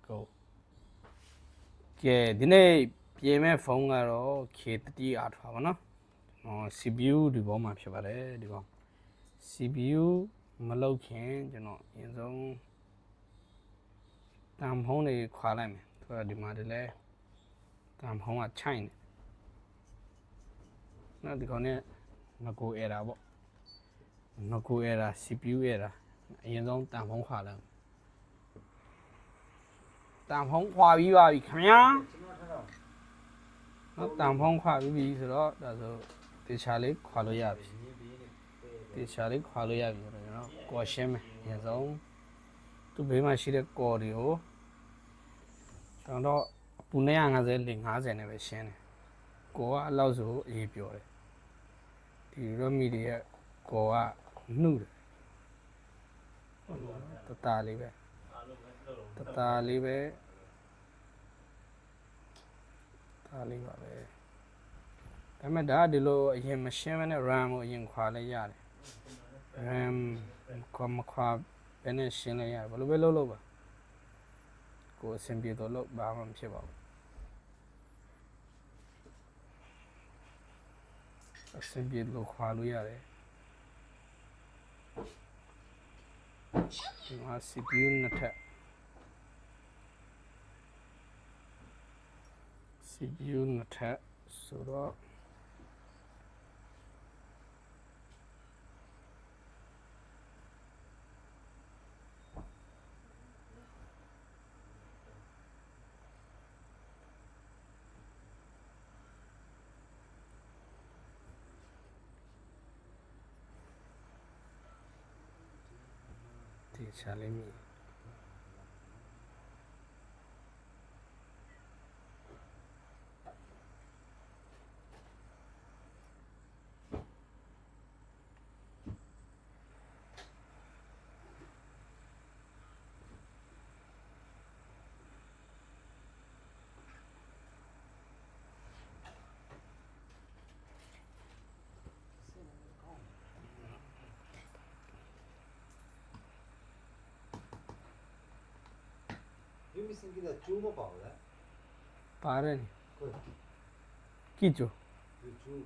go ကဲဒီနေ့ပြင်မဲ့ဖုန်းကတော့ K30 R2 ပါနော်CPU ဒီဘောမှာဖြစ်ပါတယ်ဒီဘော CPU မလောက်ခင်ကျွန်တော်အရင်ဆုံးတန်ဖုံးတွေခွာလိုက်မယ်သူကဒီမှာဒီလဲတန်ဖုံးကချိုင်နေနော်ဒီကောင်နဲ့ငကို error ပေါ့ငကို error CPU error အရင်ဆုံးတန်ဖုံးခွာလိုက်တန်ဖုံးခွာပြီးပါပြီခင်ဗျာနော်တန်ဖုံးခွာပြီးပြီဆိုတော့ဒါဆိုတေချာလေးခွာလို့ရပြီတေချာလေးခွာလို့ရပြီဆိုတော့ကျွန်တော်ကော်ရှင်းမယ်အရင်ဆုံးသူ့ဘေးမှာရှိတဲ့ကော်တွေကိုကျွန်တော်အပူ950 50နဲ့ပဲရှင်းတယ်ကော်ကအလောက်ဆိုအရေးပြောတယ်ဒီ Redmi တွေရဲ့ကော်ကနှုတ်တယ်တတလေးပဲတတလေးပဲဒါလေးပါပဲဒါပေမဲ့ဒါဒီလိုအရင်မရှင်းမနဲ့ RAM ကိုအရင်ခွာလိုက်ရတယ် RAM မခွာဘယ်နဲ့ရှင်းလိုက်ရတယ်ဘယ်လိုပဲလုပ်လို့ပါကိုအဆင်ပြေတော့လို့ဘာမှမဖြစ်ပါဘူးအဆင်ပြေလို့ခွာလို့ရတယ်ဒီမှာ CPU နှစ်ထပ် CPU နှစ်ထပ်ဆိုတော့ဒီချာလေးမြည်ဒီမစင်ကဒါကျိုးမပါဘူးလား ပါတယ်နိ ကို ကြည့်ကြ ဒီကျိုး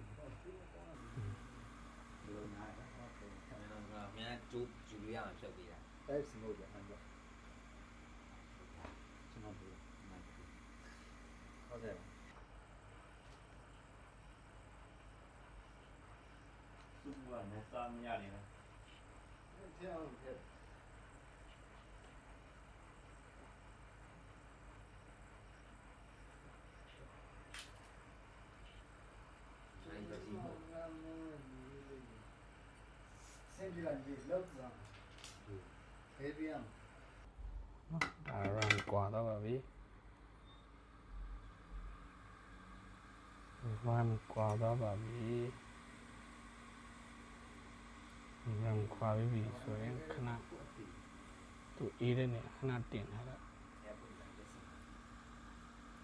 မြန်ကျိုးကျူရအောင်ဖြုတ်ပေးတာ တိုက်စမို့ပြန်တော့ကျွန်တော်ပြောဟုတ်တယ် သူကလည်းစားမရနေတယ် ပြောင်းတယ်စင်ကြလာဒီလောက်စားဟဲ့ပြန် ဒါ RAM ကွာတော့ပါပြီ RAM ကွာတော့ပါပြီ RAM ကွာပြီဆိုရင်ခဏသူအေးတဲ့နေခဏတင်ထားလိုက်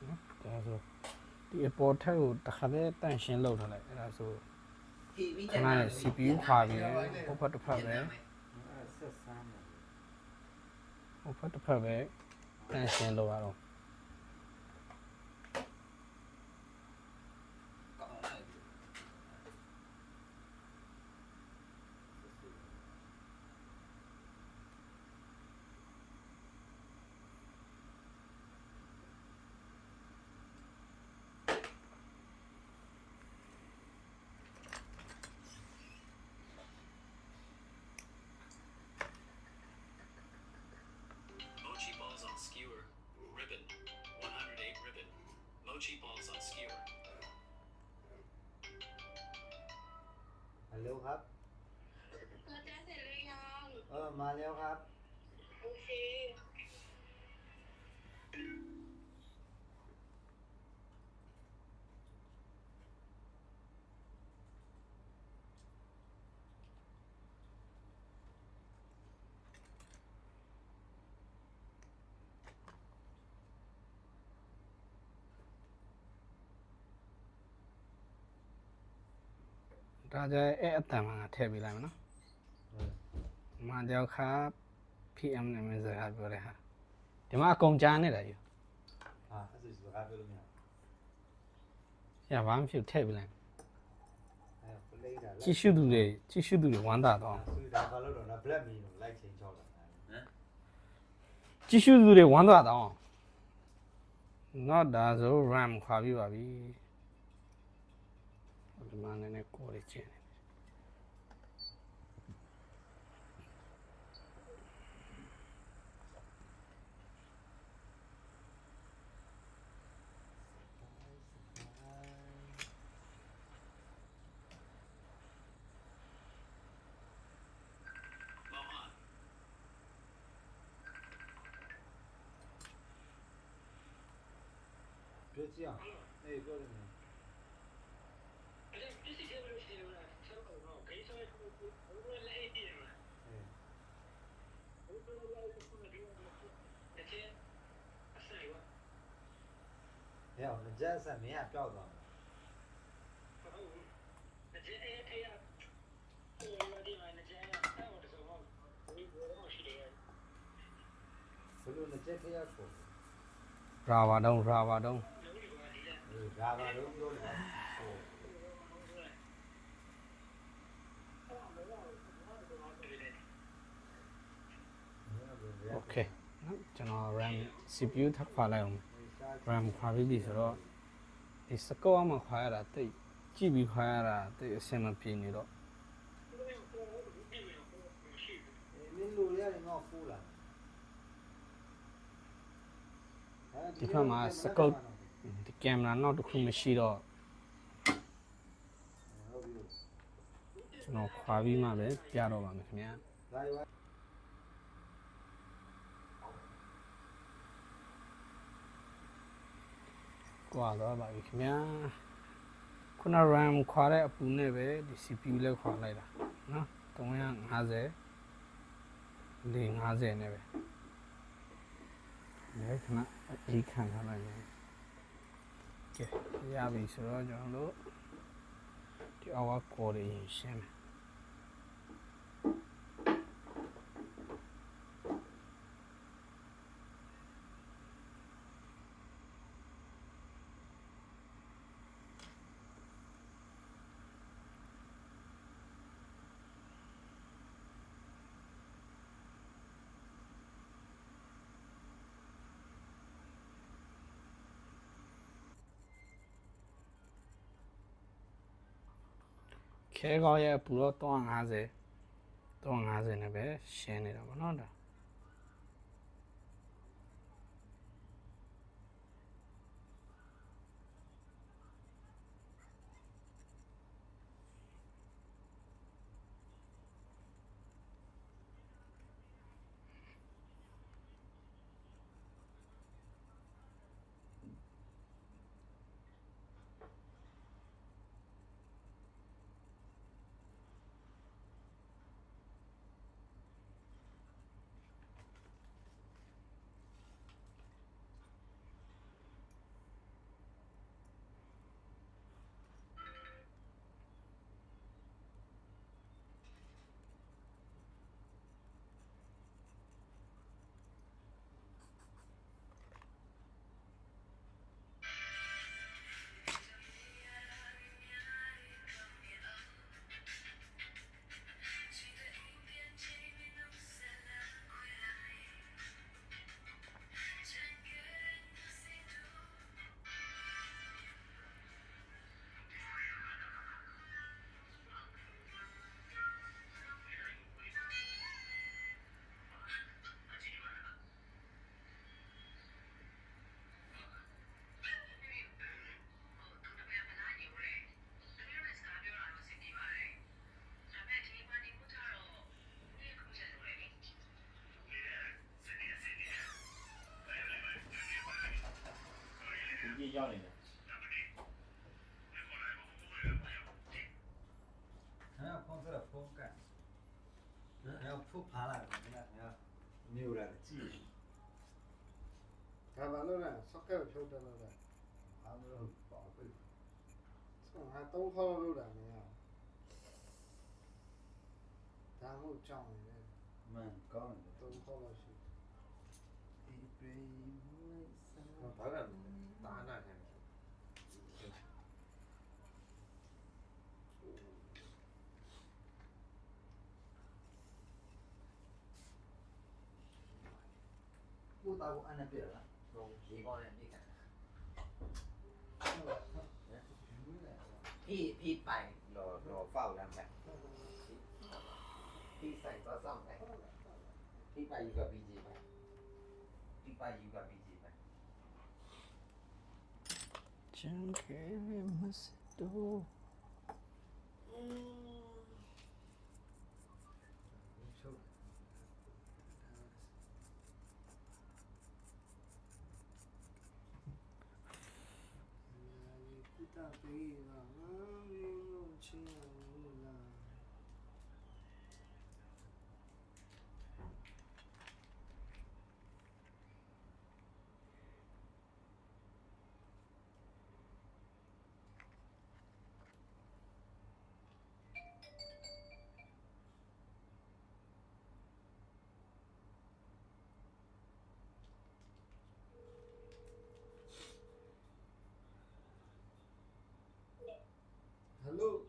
နော်ဒါဆိုဒီအပေါ်ထက်ကိုတစ်ခါတည်းတန့်ရှင်းလုပ်ထားလိုက်အဲ့ဒါဆိုခဏနဲ့ CPU ခွာပြီးဟိုဘက်တစ်ဖက်ပဲ ဆက်ဆမ်းတယ် ဟိုဘက်တစ်ဖက်ပဲတန့်ရှင်းလုပ်ရတော့ Mochi balls on skewer. Ribbon. 108 ribbon. Mochi balls on skewer. ฮัลโหลครับ เราจะเสร็จหรือยัง มาแล้วครับ โอเค ဒါကြအဲ့အတန်မှာထည့်ပေးလိုက်မယ်နော်မာကြောက်ခါ PM နဲ့မစကားပြောတဲ့ဟာ ဒီမှာအကုန်ကြားနေတာယူ ဟာအဲ့ဒါစကားပြောလို့မရ ရဘာမှမဖြစ်ထည့်ပြလိုက် အဲ့ပလေးတာ ကြည့်ရှုသူတွေဝမ်းသာတော့ ဆွေးတာဘာလို့တော့နော် black me လို့ like ချင်းချောက်လာ ကြည့်ရှုသူတွေဝမ်းသာတော့တော့ဒါဆို RAM ခွာပြီးပါပြီဒီမှာနည်းနည်းကိုယ်လေးကျင်းနေ Mohan. ပြောကြည့်အောင်အေးပြောတယ်နော် အဲ့ဒီစီစီလို့ရှိတယ်လားဆက်တော့တော့ဂိမ်းဆွဲကိုဘယ်လိုလဲအဲ့ဒီမှာ အေး ဘယ်လိုလဲကိုဒီမှာတကယ်အဆိုင်ဝါ ဟဲ့အောင်ကြက်ဆက်မင်းကပျောက်သွား ဟုတ်တကယ်အဲ့အဲ့ရဒီမှာတကယ်အဲ့တော့တော့ဘယ်လိုရှိတယ် ဘလို့ကြက်ခရကို ရာဘာတုံး အေးဒါပါတော့ပြောတယ်ဟို โอเคနော်ကျွန်တော် RAM CPU ထပ်ခွာလိုက်အောင် RAM ခွာပြီးပြီဆိုတော့ဒီစကောမှာခွာရတာတိတ်ကြည့်ပြီးခွာရတာတိတ်အဆင်မပြေနေတော့ မင်းလူရတယ်ငေါ့ဖူးလာ ဒီဖက်မှာစကောဒီကင်မရာနောက်တစ်ခုမရှိတော့ ဟုတ်ပြီ ကျွန်တော်ခွာပြီးမှပဲပြတော့ပါမယ်ခင်ဗျာ ဒါရွာ ကွာတော့ပါပြီခင်ဗျာခုန RAM ခွာတဲ့အပူနဲ့ပဲဒီ CPU လည်းခွာလိုက်တာနော်350 450နဲ့ပဲဒါခဏအေးခံထားလိုက်မယ်ကဲရပြီဆိုတော့ကျွန်တော်တို့ဒီအောက်ကော်တွေရှင်းမယ် ခဲကောင်းရဲ့ပူတော့350နဲ့ပဲရှင်းနေတာပေါ့နော်ဒါကြီးရောက်နေတယ် ဟဲ့ဖုန်းဆက်ဖုန်းကဟဲ့ဖုန်းဖားလာတယ်ဟဲ့မြို့လာကြည့် ဒါဘာလို့လဲဆော့ကက်ဖြုတ်တယ်လို့လဲ အားမလို့ပေါ့ပြီ ဆော့ငါ3ခေါက်လို့တာမင်းဒါမှမဟုတ်ကြောင်းနေတယ် မန်ကောင်းတယ် 3ခေါက်လို့ရှိ အေးပြေး ဘာကတာနာခံ ကိုတာကိုအဲ့နဲ့ပြရလားတော့ရေကောင်းနဲ့နေခံพี่ไปรอเฝ้าแล้วแม่พี่ใส่ตัวซ่อมไปพี่ไปอยู่กับบีจีไปพี่ไปอยู่กับบีจีไป ကျန်ခဲမစတော့ ချုပ် ကုတာပေးတာငါမင်းတို့ချင်းလာ Hello.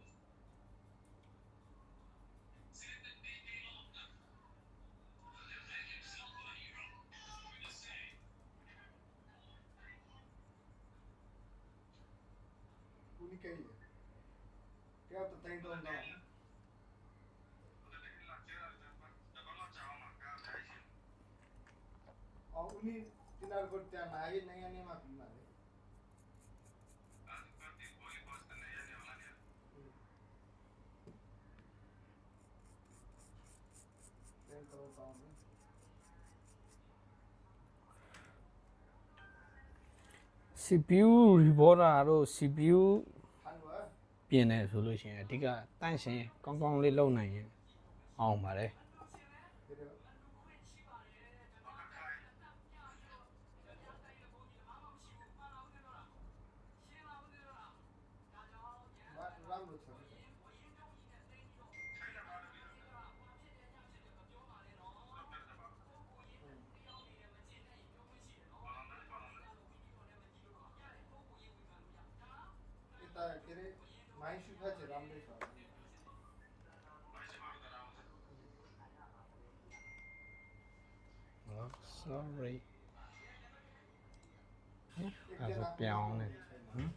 Uni kay. Kaya to tayo doon na. Oh, uni tinar ko tiyan na ayun na yan yung mapima. CPU recorder တို့ CPU Ano ပြင်တယ်ဆိုလို့ရှိရင်အဓိကတန့်ရှင်းကောင်းကောင်းလေးလုပ်နိုင်ရင်အောင်ပါတယ် Pero Ram lo chho. Ita kere mai shukha che Ram lo chho. sorry အဲ့ဒါပြောင်းနေဟမ်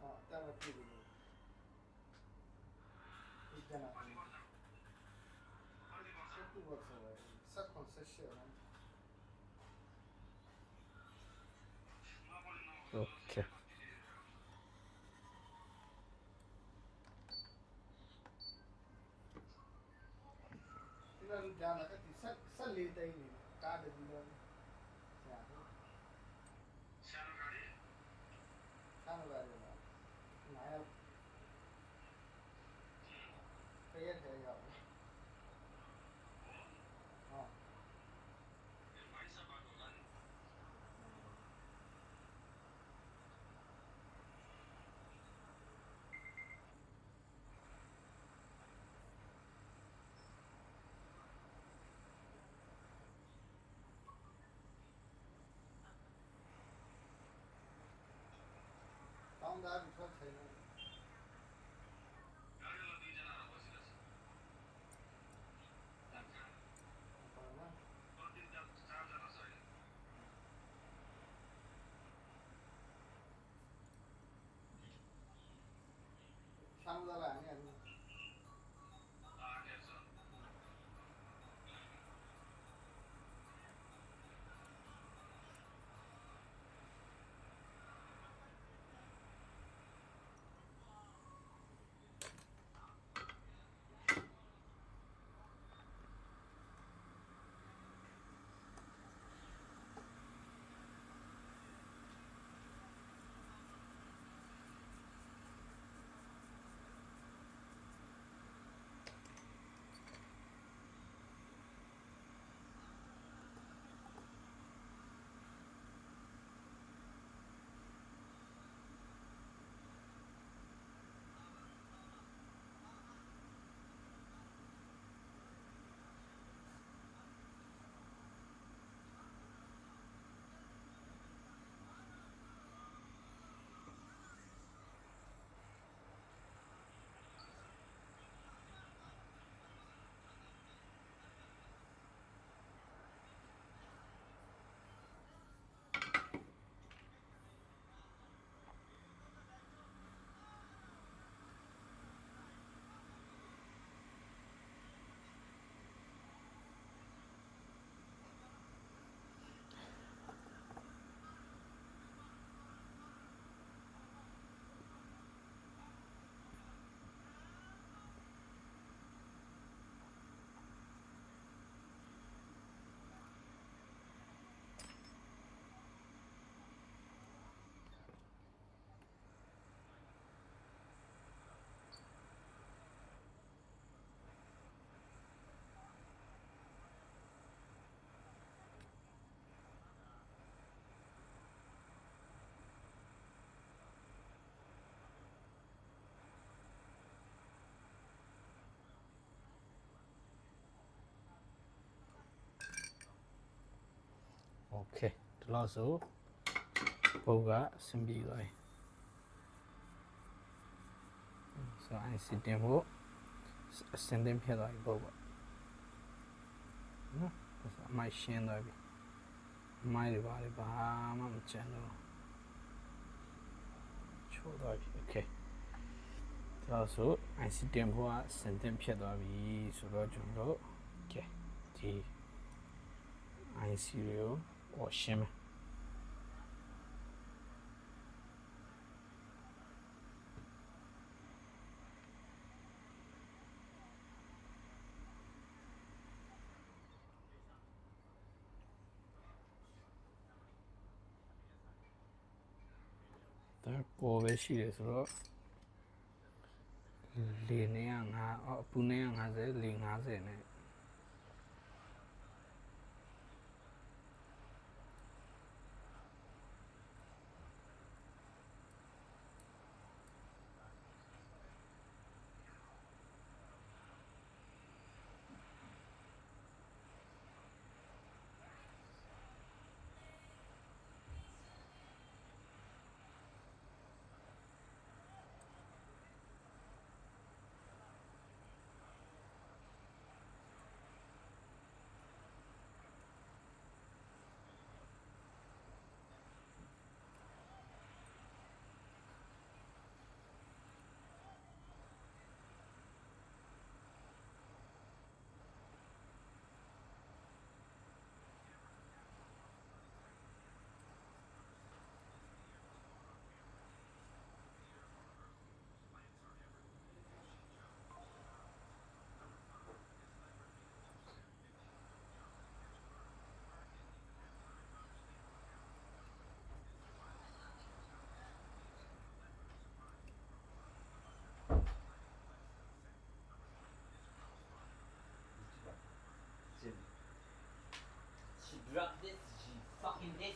Ah, tama pili. Ita na. Sa tu works away. Sa concession. okay Tina jana ka ti sa leta hi ni. Card dealer. Ano ba yun? Naya. Kaya kaya. Ah. Found out because I know. Samudala ani ani. เคဒီလောက်ဆိုဘုတ်ကအဆင်ပြေသွားပြီဆိုတော့ IC တင်ဖို့အဆင်သင့်ဖြစ်သွားပြီဘုတ်ပေါ့နော်ဒါဆိုအမိုက်ရှင်းသွားပြီအမိုက်တွေဘာမှမကျန်တော့ချိုးသွားပြီโอเคဒါဆို IC တင်ဖို့ကအဆင်သင့်ဖြစ်သွားပြီဆိုတော့ကျွန်တော်တို့ကဲဒီ IC ကိုပေါ်ရှင်းမယ်ဒါပေါ်ပဲရှိတယ်ဆိုတော့လေနေရငါအပူနေရ50လေ50နဲ့She dropped this, she fucking this.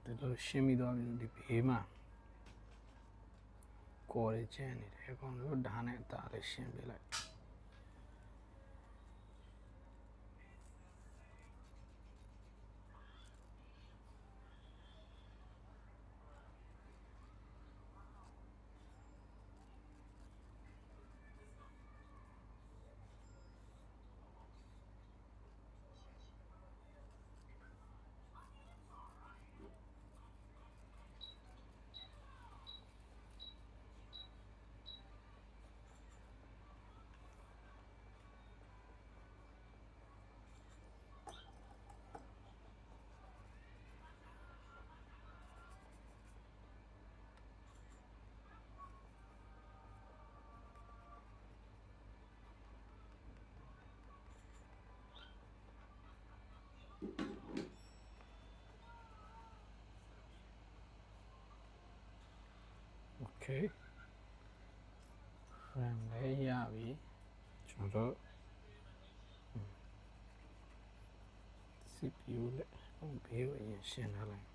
ဒီလိုရှင်းပြီးသွားပြီဒီဘေးမှာကော်ရကျန်နေတယ်အကောင်တို့ဓာတ်နဲ့အသားလေးရှင်းပေးလိုက်โอเค RAM လေးရပြီကျွန်တော်တို့ CPU နဲ့ဘေးကိုအရင်ရှင်းထားလိုက်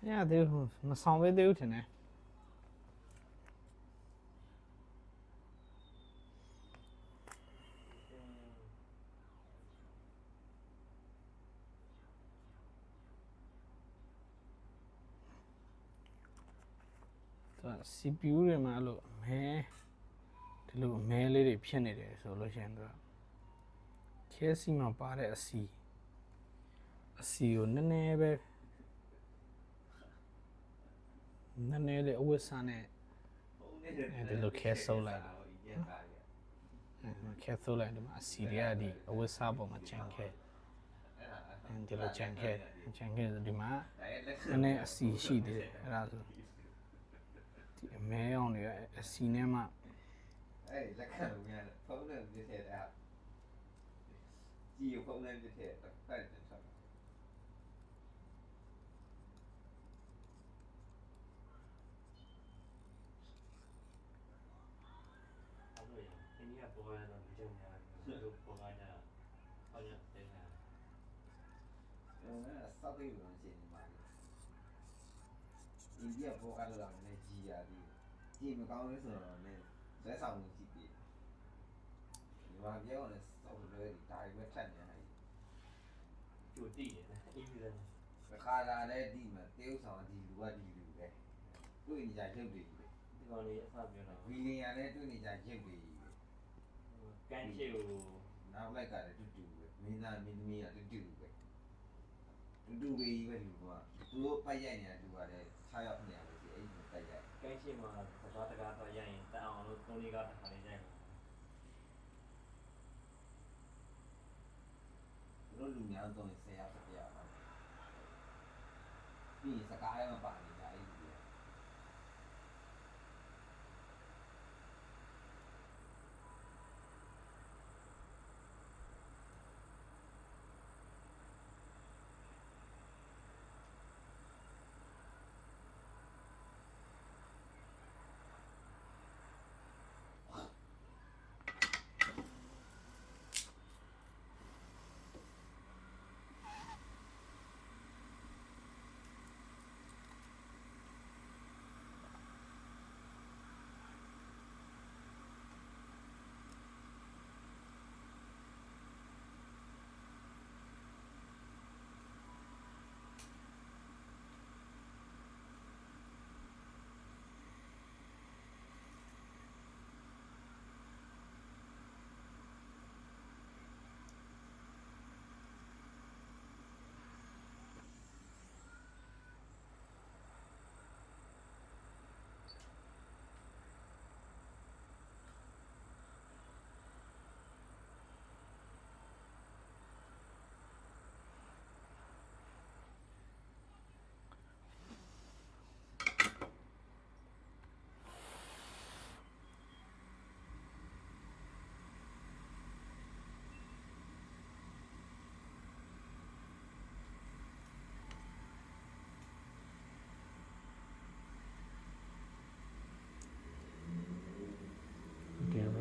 ညသေးဘူးမဆောင်ပဲသေးဘူးထင်တယ်သူက CPU တွေမှာအဲ့လိုမဲဒီလိုမဲလေးတွေဖြစ်နေတယ်ဆိုလို့ရှိရင်သူက KFC မှာပါတဲ့အစီကိုနည်းနည်းပဲနည်းနည်းလေးအဝတ်စားနဲ့ဒီလိုခဲဆုပ်လိုက်ခဲဆုပ်လိုက်ဒီမှာအစီတွေကဒီအဝတ်စားပေါ်မှာချန်ခဲဒီလိုချန်ခဲဆိုဒီမှာနည်းနည်းအစီရှိသေးတယ်အဲ့ဒါဆိုဒီအမဲအောင်တွေကအစီနဲ့မှ အဲ့လက်ခံလို့ရတယ်ဖုန်းနဲ့ပြည့်တဲ့အဲ့ကြည့်ရဖုန်းနဲ့ပြည့်တဲ့တက်တယ်ဆက် sau khi mình xin mà India vô ăn là này gì à thì mà có cái sửa này sẽ xong chỉ bị nhưng mà cái này sau rồi thì đại với chân này chủ tỷ in lên cái khai ra đây đi mà tiêu xong thì lúa đi được đấy tôi đi giải thêm gì thì còn đi sao biết là vì này đây tôi đi giải thêm gì can chịu nào lại cả tôi chịu mình là mình là tôi chịuดูวีไปดูว่ารู้ไปใหญ่เนี่ยดูว่าเลยใช่ครับเนี่ยไอ้ไปใหญ่ can chịu mà thật ra tất cả tôi dạy taเอาlúc tôi đi gặp thằng này dạy รู้ลุงเนี่ยตรงเสียสักอย่างพี่สกายมาป่านนี่ไอ้ดูเนี่ย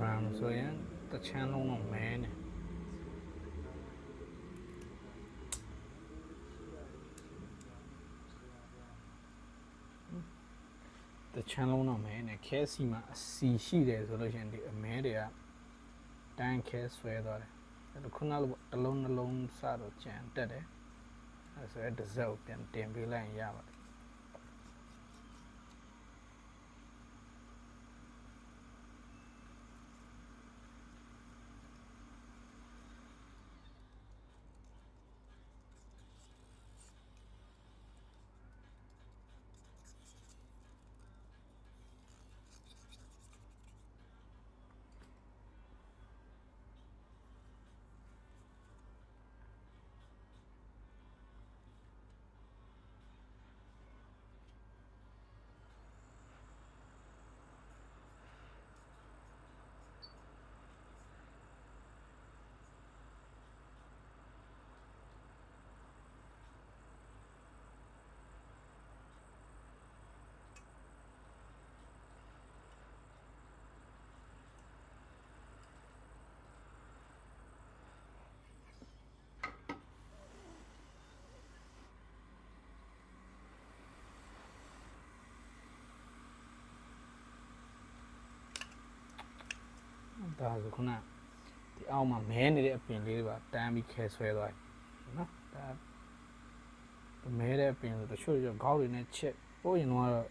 RAM ဆိုရင်တစ်ချမ်းလုံးတော့မဲနေတစ်ချမ်းလုံးတော့မဲနေခဲစီမှာအစီရှိတယ်ဆိုလို့ရှိရင်ဒီအမဲတွေကတန်းခဲဆွဲသွားတယ်အဲ့ဒါခုနလိုတစ်လုံးနှလုံးစတော့ကြံတက်တယ်အဲ့ဆိုရင်တစ်စက်ကိုပြန်တင်ပေးလိုက်ရင်ရပါတယ် ဒါဆိုခုနဒီအောက်မှာမဲနေတဲ့အပင်လေးတွေပါတန်းပြီးခဲဆွဲသွားတယ်နော်ဒါမဲတဲ့အပင်ဆိုတချို့ခေါက်တွေနဲ့ချက်ပို့ရင်တော့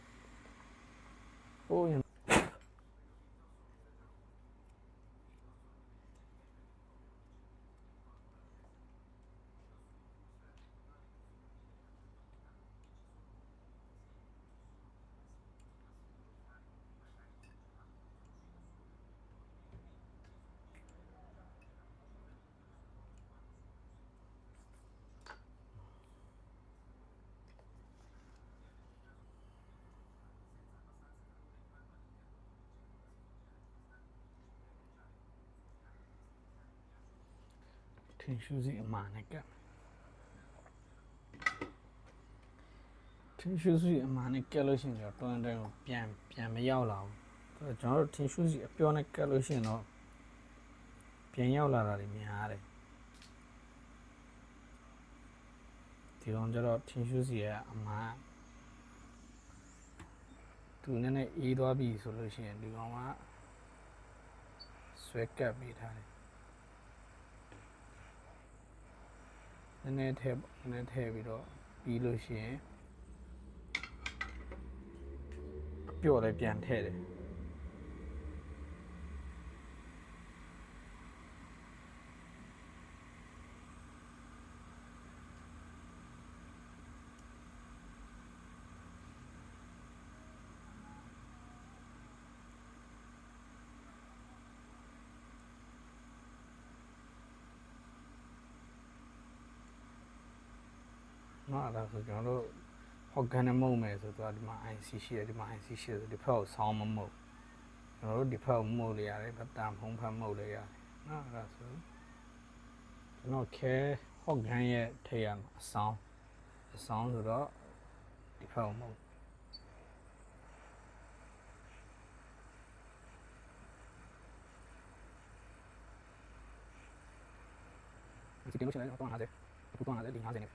ပို့ရင်ထင်ရှူးစီအမှန်နဲ့ကပ်ထင်ရှူးစီအမှန်နဲ့ကပ်လို့ရှိရင်တော့တွန်းတိုင်းကိုပြန်မရောက်လာဘူးကျွန်တော်တို့ထင်ရှူးစီအပြောနဲ့ကပ်လို့ရှိရင်တော့ပြန်ရောက်လာတာတွေများတယ်ဒီကောင်ကျတော့ထင်ရှူးစီရဲ့အမှန်သူနည်းနည်းအေးသွားပြီဆိုလို့ရှိရင်ဒီကောင်ကဆွဲကပ်ပေးထားတယ်နည်းနည်းထည့်ပြီးတော့ပြီးလို့ရှိရင်ပျော့လည်းပြန်ထည့်တယ်နော်အဲ့ဒါဆိုကျွန်တော်တို့ organic မုတ်မယ်ဆိုတော့ဒီမှာ IC ရှိတယ်ဒီမှာ IC ရှိတယ်ဒီဖက်ကိုဆောင်းမမုတ်ကျွန်တော်တို့ဒီဖက်ကိုမုတ်လေရတယ်ဗတန်ဖုံးဖက်မုတ်လေရတယ်နော်အဲ့ဒါဆိုကျွန်တော်ခဲ organic ရဲ့ထိရမှာအဆောင်းဆိုတော့ဒီဖက်ကိုမုတ်ဒီတင်လို့ရှိရင်တော့50ဒီ50ဒီ50နေ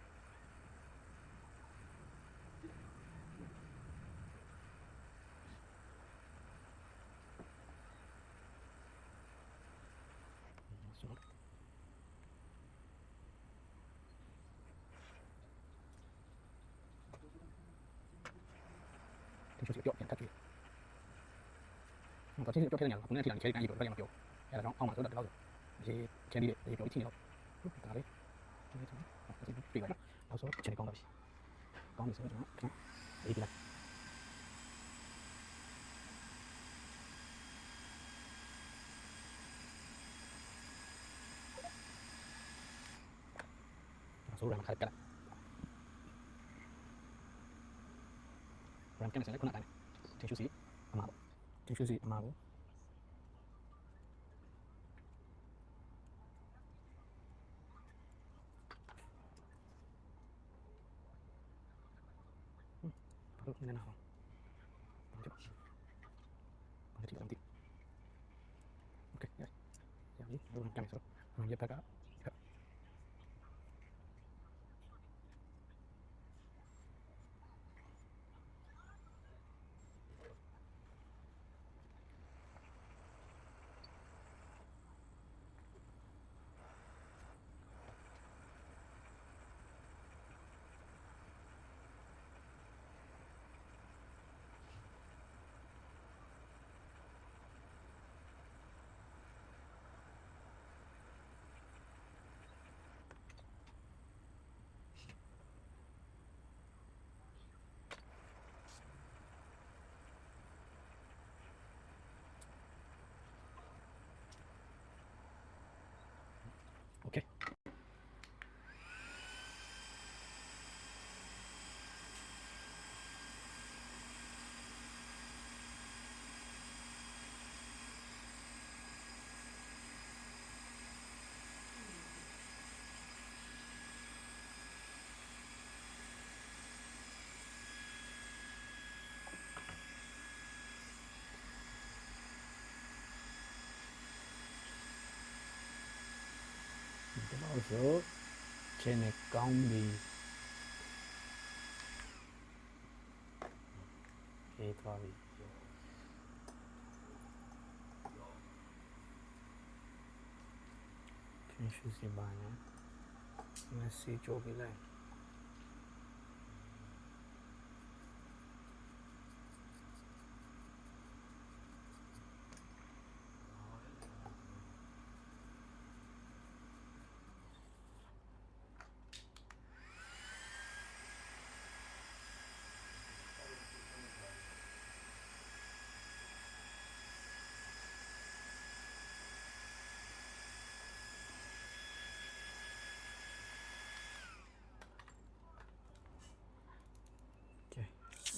ဒီလိုပြောပြန်ထပ်ကြည့်တော့ချင်းပြောခဲ့တယ်ညာခုနကထီလာခဲကန်ကြီးတော့ဘယ်မှာပြောအဲ့ဒါတော့အောက်မှာဆိုတော့ဒီလောက်ဒီခဲလေးတွေပြောချင်းတော့ဒါလေးပြေးပါတော့ဆိုချင်းကောင်းပါပြီကောင်းပြီဆိုတော့အေးဒီလားဆိုတော့မှာခက်ကြလားRam kan saya kuna tanya. Tisu si amago. Tisu si amago. Baru ini nah. Coba. Mana tiga nanti. Oke, ya. Ya ini baru kan so. Dia pakai Oke. Also, chene kaumbi. Eight wabi. မရှိစီပါနဲ့မက်ဆေ့ကြိုးပေးလိုက်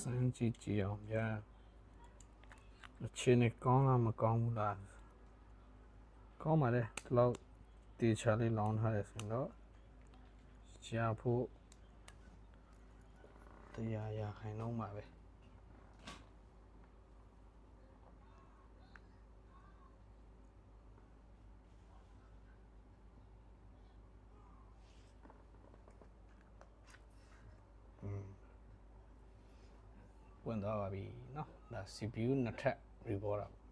စမ်းကြည့်ကြည့်အောင်ဗျာအချင်းနဲ့ကောင်းလားမကောင်းဘူးလားကောင်းပါလေဒီလောက်တေချာလေးလောင်းထားတယ်ဆိုရင်တော့ရှားဖို့တရားရခိုင်တော့မှာပဲဝင်သွားပါပြီเนาะဒါ CPU နှစ်ထပ် report တော့